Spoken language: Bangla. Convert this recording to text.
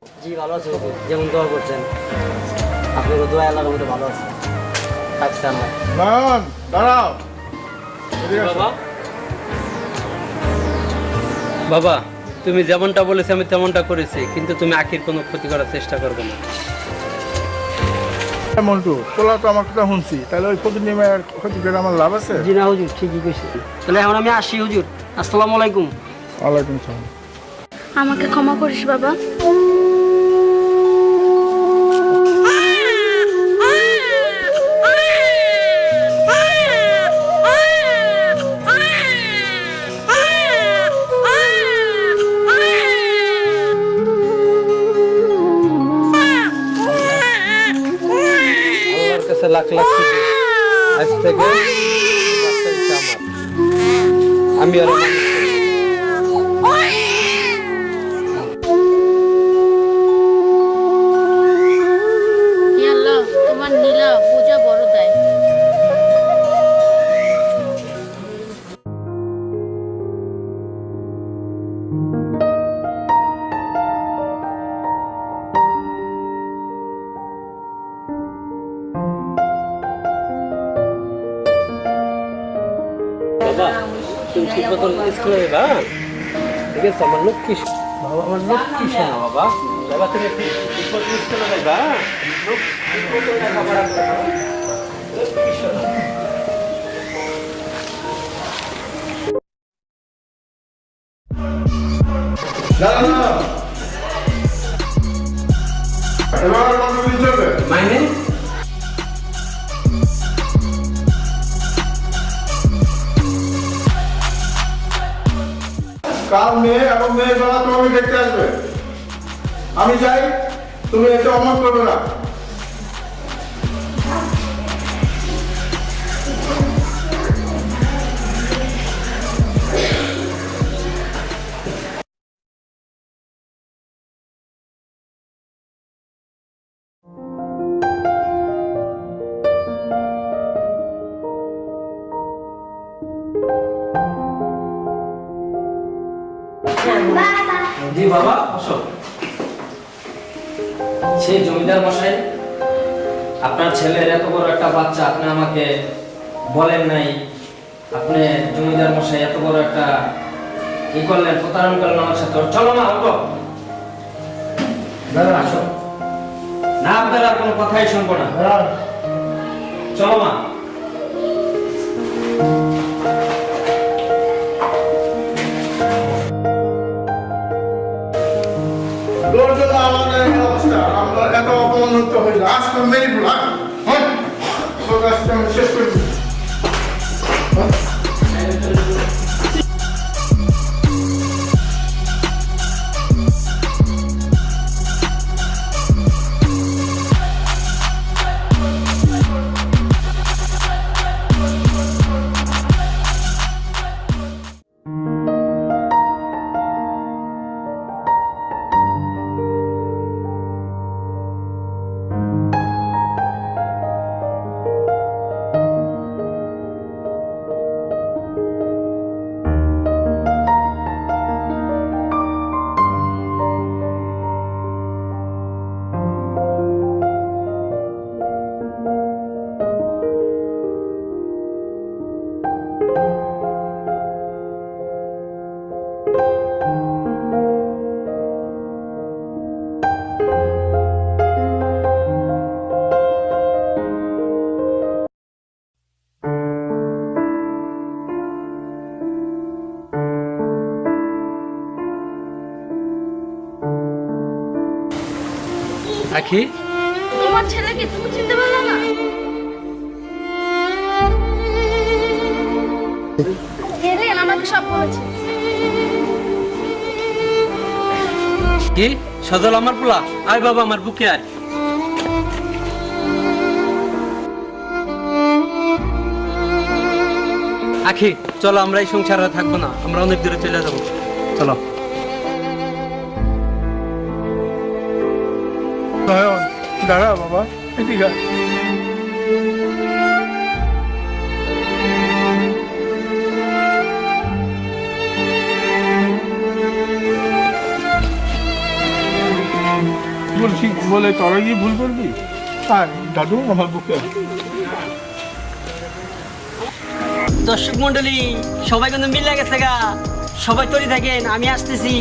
জি ভালো আছে হুজুর, যেমন দোয়া করছেন আপনার দোয়া আল্লাহর মধ্যে ভালো আছে। থাকছে আমরা নয়ন দাঁড়াও। বাবা বাবা তুমি যেমনটা বলেছো আমি তেমনটা করেছি, কিন্তু তুমি আখির কোনো ক্ষতি করার চেষ্টা করবে না। মন্টু তোলা তো আমার কথা শুনছি, তাহলে ওই ক্ষতি নিয়ে ক্ষতি করে আমার লাভ আছে? জি না হুজুর, ঠিকই কইছে। তাহলে এখন আমি আসি হুজুর, আসসালামু আলাইকুম। ওয়ালাইকুম সালাম। আমাকে ক্ষমা করিস বাবা। আল্লাহর কাছে লাখ লাখ শুকর, আজ থেকে বাচ্চা হচ্ছে আমার। আমি আর মানুষ করব। হে আল্লাহ, তোমার নীলা পূজা বড় দেয়। বাবা তুমি ঠিক মতন স্কুলে যাবা, ঠিক আছে? আমার লক্ষ্মী বাবা, আমার লক্ষ্মী শোনা বাবা। বাবা তুমি ঠিক মতন স্কুলে যাবা, ঠিক মতন লেখাপড়া করবা, লক্ষ্মী শোনা। এবার কতদিন চলবে? মাইনে কাল মেয়ে এবং মেয়ের বেলা তোমাকে দেখতে আসবে। আমি যাই, তুমি এতে অমত করবে না। জি বাবা, আসো। সেই জমিদার মশাই, আপনার ছেলের এত বড় একটা বাচ্চা আপনি আমাকে বলেন নাই। আপনি জমিদার মশাই এত বড় একটা ই করলেন, প্রতারণ করলেন আমার সাথে। চলো না হতো, আসো না, আপনার আর কোনো কথাই শুনবো না। চলো মা। তোর জন্য আমাদের এই অবস্থা, আমরা এত অপমানিত হইল। আজ তো মেরে বলা হ্যাঁ, তোর কাজটা আমি শেষ করে দিই। আখি, তোমার ছেলেকে তুমি চিনতে পারলে না? হেরেন আমাকে সব বলেছে। কি সজল আমার পোলা? আয় বাবা, আমার বুকে আয়। আখি চলো, আমরা এই সংসারে থাকবো না, আমরা অনেক দূরে চলে যাবো। চলো। নয়ন দাঁড়া বাবা, এদিকে আয়। বলছি বলে তোরা কি ভুল করবি? হ্যাঁ দাদু আমার বুকে দর্শক মন্ডলী সবাই কিন্তু মিলে গেছে গা, সবাই তৈরি থাকেন, আমি আসতেছি।